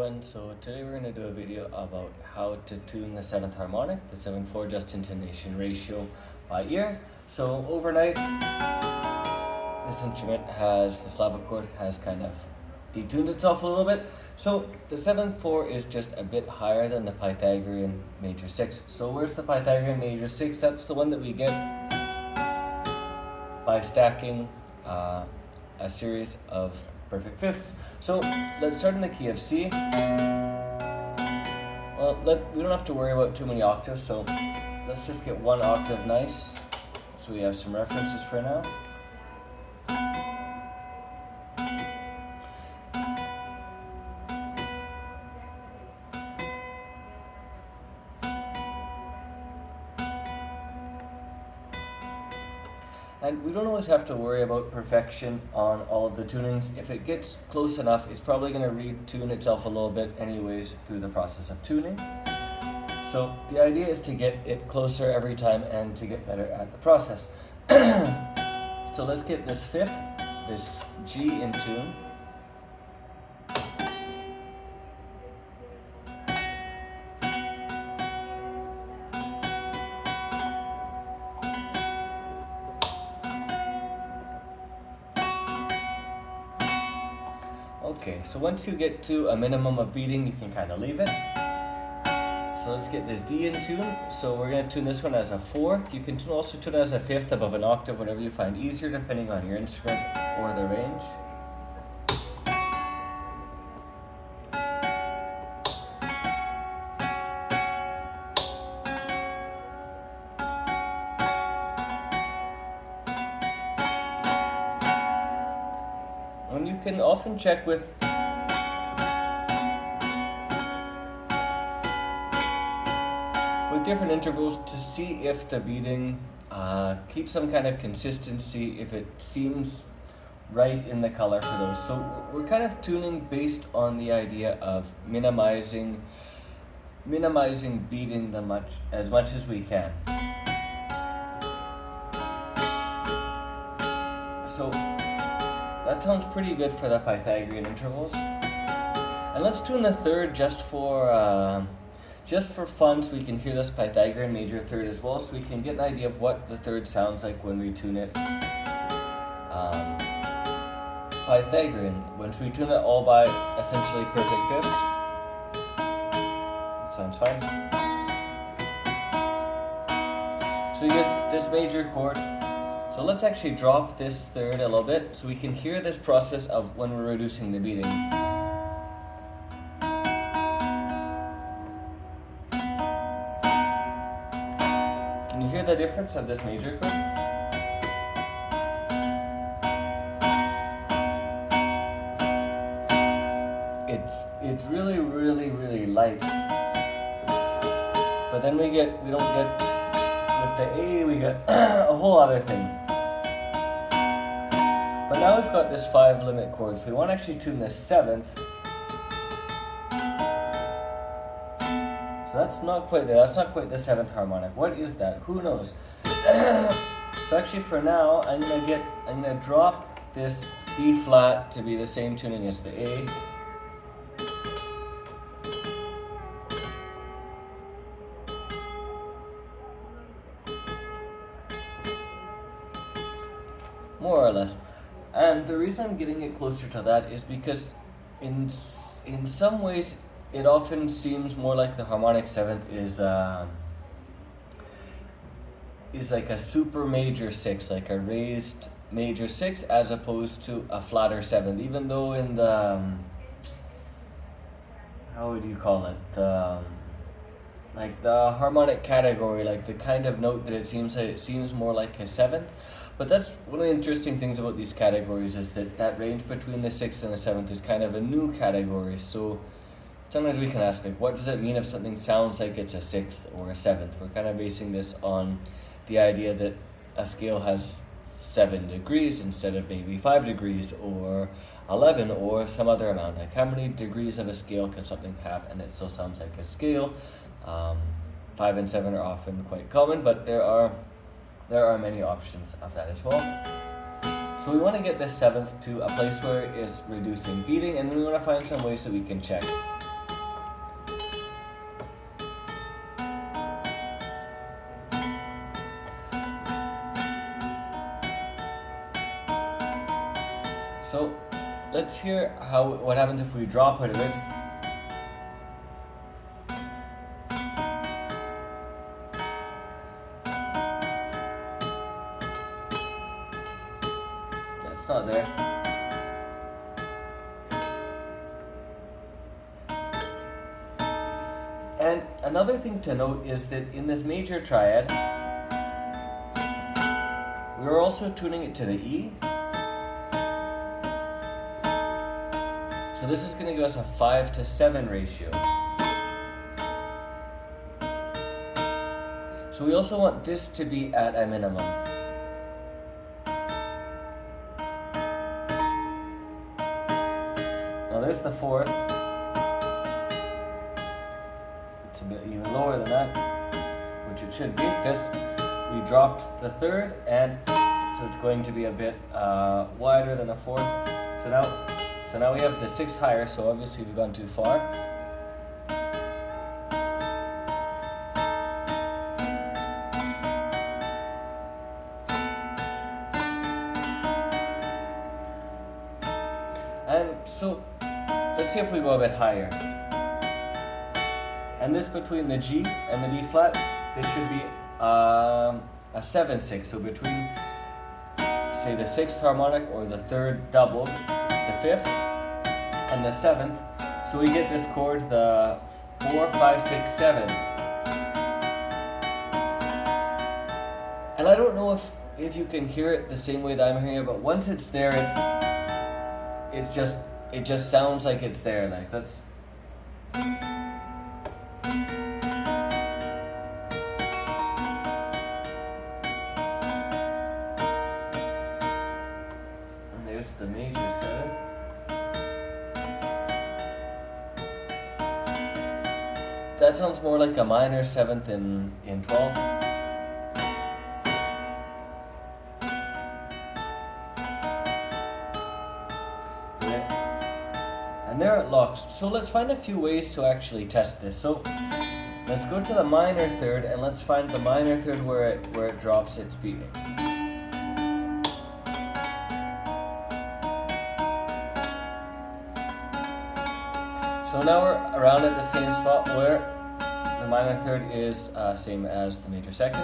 everyone, so today we're going to do a video about how to tune the 7th harmonic, the 7/4 Just Intonation ratio by ear. So overnight, this instrument has, the clavichord has kind of detuned itself a little bit. So the 7/4 is just a bit higher than the Pythagorean major 6. So where's the Pythagorean major 6? That's the one that we get by stacking a series of perfect fifths. So let's start in the key of C. Well, we don't have to worry about too many octaves, so let's just get one octave nice, so we have some references for now. And we don't always have to worry about perfection on all of the tunings. If it gets close enough, it's probably going to retune itself a little bit anyways through the process of tuning. So the idea is to get it closer every time and to get better at the process. So let's get this fifth, this G in tune. Okay, so once you get to a minimum of beating, you can kind of leave it. So let's get this D in tune. So we're going to tune this one as a fourth. You can also tune it as a fifth above an octave, whatever you find easier, depending on your instrument or the range. And you can often check with different intervals to see if the beating keeps some kind of consistency, if it seems right in the color for those. So we're kind of tuning based on the idea of minimizing beating as much as we can. So that sounds pretty good for the Pythagorean intervals. And let's tune the third just for fun, so we can hear this Pythagorean major third as well, so we can get an idea of what the third sounds like when we tune it. Pythagorean, once we tune it all by essentially perfect fifths. That sounds fine. So we get this major chord. So let's actually drop this third a little bit so we can hear this process of when we're reducing the beating. Can you hear the difference of this major chord? It's really, really, really light. But then we don't get, with the A, we get a whole other thing. But now we've got this 5 limit chord, so we want to actually tune the 7th. So that's not quite there. That's not quite the 7th harmonic. What is that? Who knows? So actually for now, I'm gonna drop this B flat to be the same tuning as the A. More or less. And the reason I'm getting it closer to that is because in some ways it often seems more like the harmonic 7th is like a super major 6, like a raised major 6, as opposed to a flatter 7th, even though in the how would you call it, like the harmonic category, like the kind of note that it seems more like a 7th. But that's one of the interesting things about these categories, is that range between the 6th and the 7th is kind of a new category. So sometimes we can ask, like, what does it mean if something sounds like it's a 6th or a 7th? We're kind of basing this on the idea that a scale has 7 degrees instead of maybe 5 degrees or 11 or some other amount. Like, how many degrees of a scale can something have and it still sounds like a scale? 5 and 7 are often quite common, but there are many options of that as well. So we want to get this 7th to a place where it is reducing beating, and then we want to find some ways that we can check. let's hear what happens if we drop it a bit. That's not there. And another thing to note is that in this major triad, we're also tuning it to the E. So this is going to give us a 5-to-7 ratio. So we also want this to be at a minimum. Now there's the fourth. It's a bit even lower than that, which it should be, because we dropped the third, and so it's going to be a bit wider than a fourth. So now we have the sixth higher, so obviously we've gone too far. And so let's see if we go a bit higher. And this between the G and the B flat, this should be a 7/6. So between, say, the sixth harmonic or the third doubled, the fifth, and the seventh. So we get this chord, the 4, 5, 6, 7. And I don't know if you can hear it the same way that I'm hearing it, but once it's there, it just sounds like it's there. Like that's. And there's the major seventh. That sounds more like a minor seventh in 12. And there it locks. So let's find a few ways to actually test this. So let's go to the minor third and let's find the minor third where it drops its beating. So now we're around at the same spot where the minor third is same as the major second.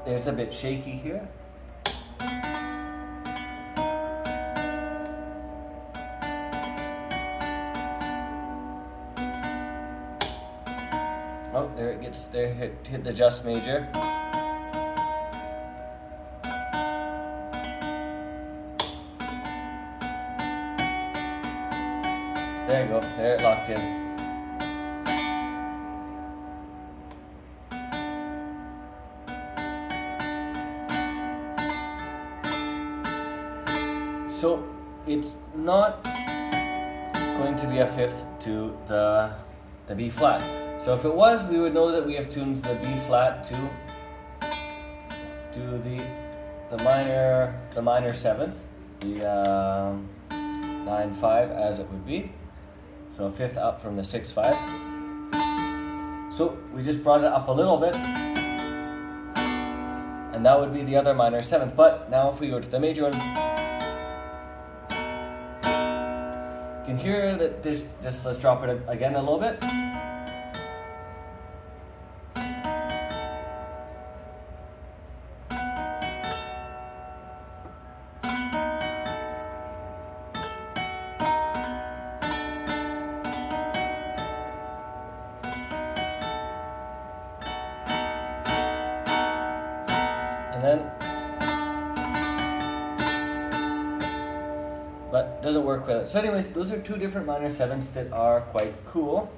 It's a bit shaky here. Oh, there it gets there, hit the just major. There you go, there it locked in. So it's not going to be a fifth to the B flat. So if it was, we would know that we have tuned the B flat to the minor seventh, the 9/5 as it would be. So a fifth up from the 6/5. So we just brought it up a little bit, and that would be the other minor seventh. But now if we go to the major one, you can hear that this. Just let's drop it again a little bit. And then, but doesn't work with it. So anyways, those are two different minor sevenths that are quite cool.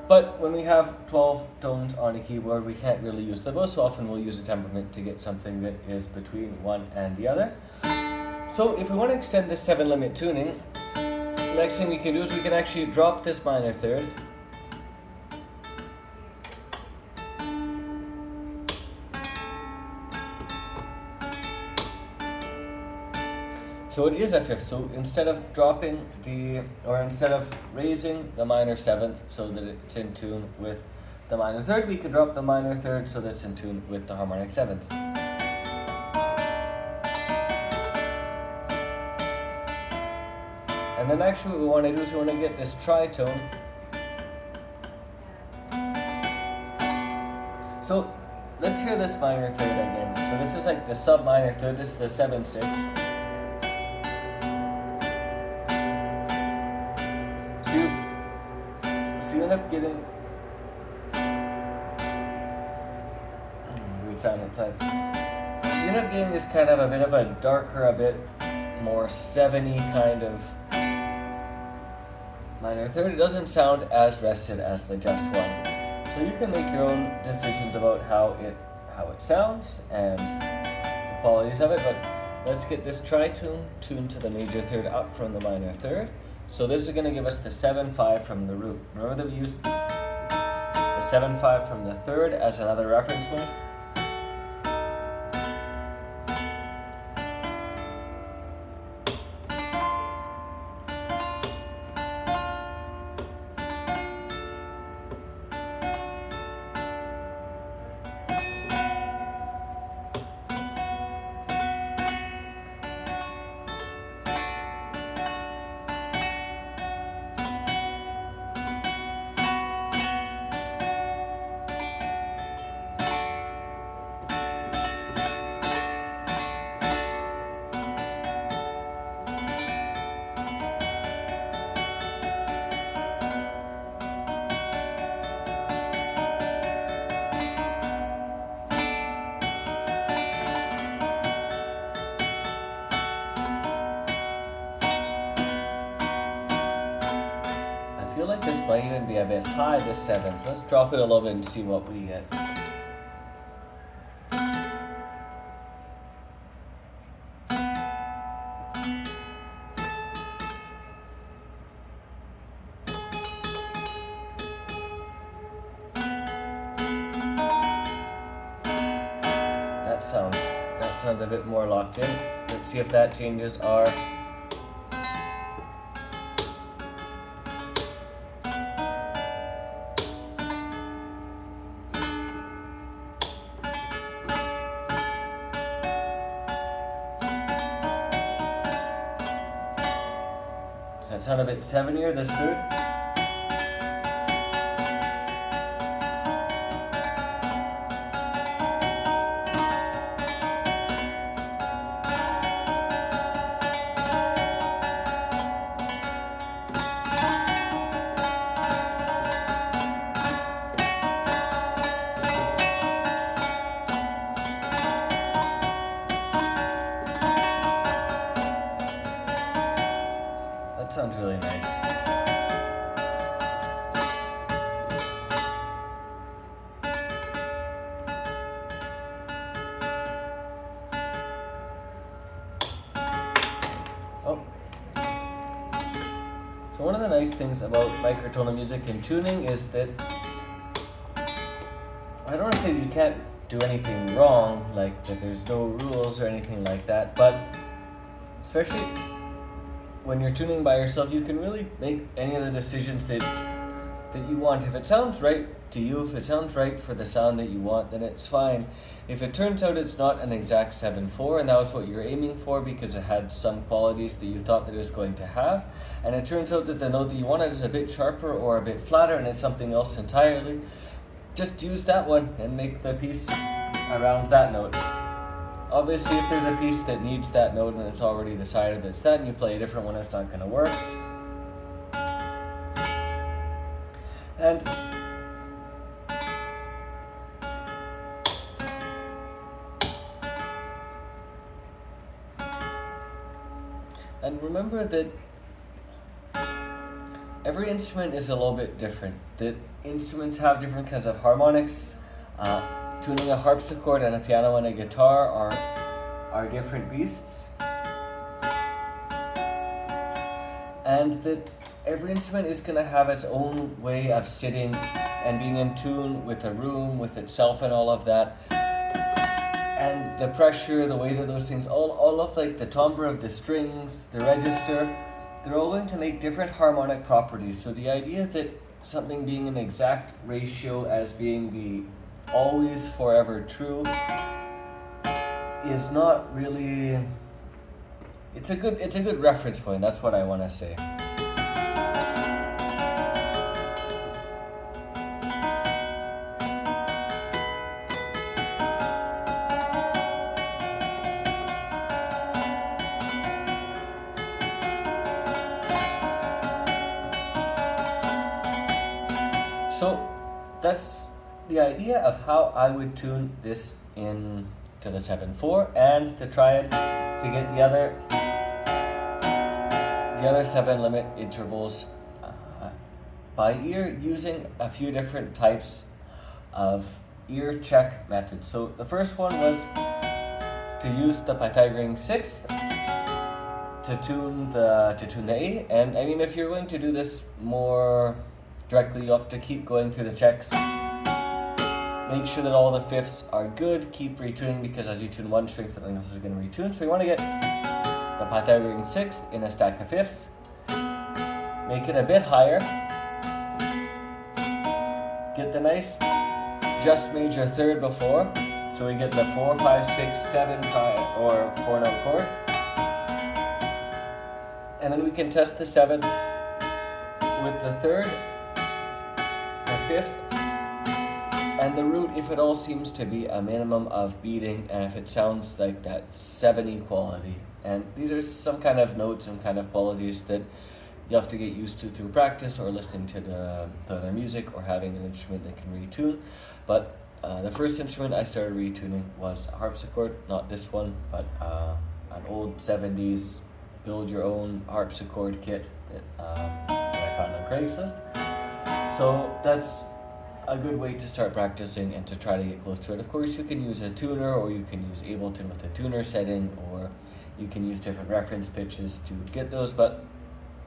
But when we have 12 tones on a keyboard, we can't really use the bow, so often we'll use a temperament to get something that is between one and the other. So if we want to extend this 7-limit tuning, the next thing we can do is we can actually drop this minor third. So it is a fifth, so instead of instead of raising the minor seventh so that it's in tune with the minor third, we could drop the minor third so that's in tune with the harmonic seventh. And then actually what we want to do is we want to get this tritone. So let's hear this minor third again. So this is like the sub minor third, this is the 7/6. So you end up getting weird sound outside. You end up getting this kind of a bit of a darker, a bit more 7-y kind of minor third. It doesn't sound as rested as the Just one. So you can make your own decisions about how it sounds and the qualities of it, but let's get this tritone tuned to the major third up from the minor third. So this is going to give us the 7/5 from the root. Remember that we used the 7/5 from the third as another reference point? I feel like this might even be a bit high, this 7th. Let's drop it a little bit and see what we get. That sounds a bit more locked in. Let's see if that changes our Does that sound a bit 7-ier, this third? That sounds really nice. Oh. So one of the nice things about microtonal music and tuning is that I don't want to say that you can't do anything wrong, like that there's no rules or anything like that, but especially when you're tuning by yourself, you can really make any of the decisions that you want. If it sounds right to you, if it sounds right for the sound that you want, then it's fine. If it turns out it's not an exact 7/4 and that was what you're aiming for because it had some qualities that you thought that it was going to have, and it turns out that the note that you wanted is a bit sharper or a bit flatter and it's something else entirely, just use that one and make the piece around that note. Obviously, if there's a piece that needs that note and it's already decided that it's that and you play a different one, it's not going to work. And remember that every instrument is a little bit different. That instruments have different kinds of harmonics. Tuning a harpsichord and a piano and a guitar are different beasts. And that every instrument is going to have its own way of sitting and being in tune with the room, with itself and all of that. And the pressure, the way that those things, all of like the timbre of the strings, the register, they're all going to make different harmonic properties. So the idea that something being an exact ratio as being the always forever true is not really, it's a good reference point. That's what I want to say. So that's the idea of how I would tune this in to the 7/4 and the triad to get the other 7 limit intervals by ear, using a few different types of ear check methods. So the first one was to use the Pythagorean sixth to tune the A, and I mean, if you're going to do this more directly, you have to keep going through the checks. Make sure that all the fifths are good. Keep retuning, because as you tune one string, something else is going to retune. So we want to get the Pythagorean sixth in a stack of fifths. Make it a bit higher. Get the nice just major third before. So we get the 4, 5, 6, 7, 5, or 4-note chord. And then we can test the 7th with the 3rd, the 5th, and the root if it all seems to be a minimum of beating, and if it sounds like that 7 equality. And these are some kind of notes and kind of qualities that you have to get used to through practice or listening to their music or having an instrument that can retune. But the first instrument I started retuning was a harpsichord, not this one, but an old 70s build your own harpsichord kit that I found on Craigslist. So that's a good way to start practicing and to try to get close to it. Of course, you can use a tuner, or you can use Ableton with a tuner setting, or you can use different reference pitches to get those, but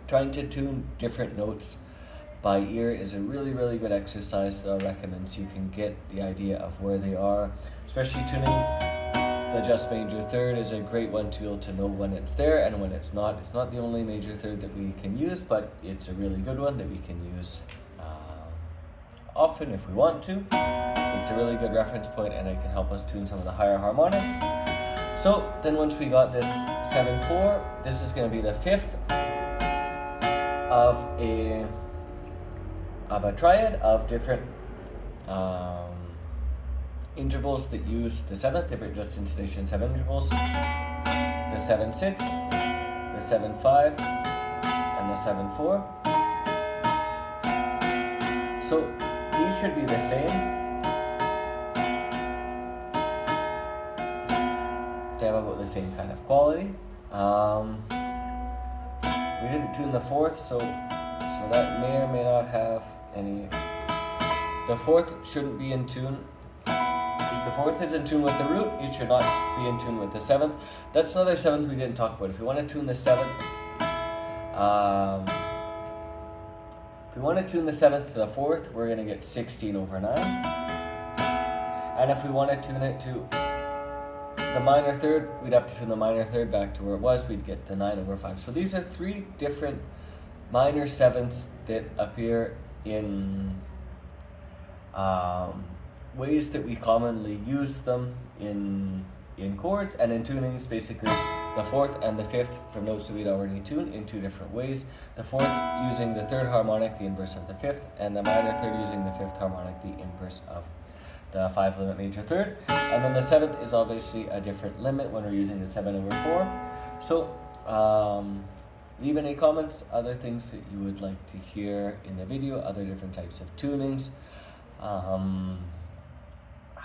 trying to tune different notes by ear is a really, really good exercise that I recommend, so you can get the idea of where they are. Especially tuning the just major third is a great one to be able to know when it's there and when it's not. It's not the only major third that we can use, but it's a really good one that we can use often if we want to. It's a really good reference point, and it can help us tune some of the higher harmonics. So then once we got this 7/4, this is going to be the 5th of a triad of different intervals that use the 7th, different Just Intonation 7 intervals, the 7/6, the 7/5, and the 7/4. So these should be the same. They have about the same kind of quality. We didn't tune the 4th, so that may or may not have any. The 4th shouldn't be in tune. If the 4th is in tune with the root, it should not be in tune with the 7th. That's another 7th we didn't talk about. If we want to tune the 7th, if we want to tune the 7th to the 4th, we're going to get 16/9. And if we want to tune it to the minor third, we'd have to tune the minor third back to where it was. We'd get the 9/5. So these are 3 different minor 7ths that appear in ways that we commonly use them in chords and in tunings. Basically, the 4th and the 5th from notes that we'd already tuned in 2 different ways. The 4th using the 3rd harmonic, the inverse of the 5th, and the minor 3rd using the 5th harmonic, the inverse of the 5 limit major 3rd. And then the 7th is obviously a different limit when we're using the 7/4. So leave any comments, other things that you would like to hear in the video, other different types of tunings,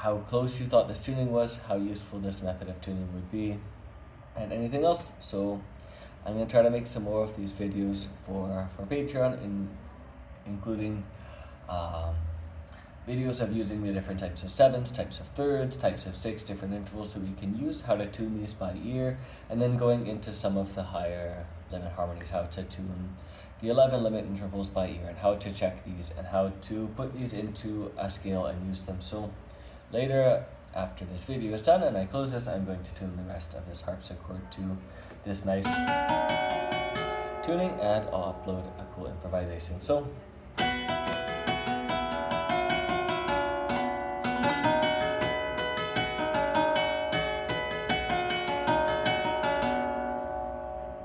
how close you thought this tuning was, how useful this method of tuning would be, and anything else. So I'm going to try to make some more of these videos for Patreon, including videos of using the different types of 7s, types of 3rds, types of 6, different intervals that we can use, how to tune these by ear, and then going into some of the higher limit harmonies, how to tune the 11 limit intervals by ear, and how to check these, and how to put these into a scale and use them. So later, after this video is done and I close this, I'm going to tune the rest of this harpsichord to this nice tuning, and I'll upload a cool improvisation. So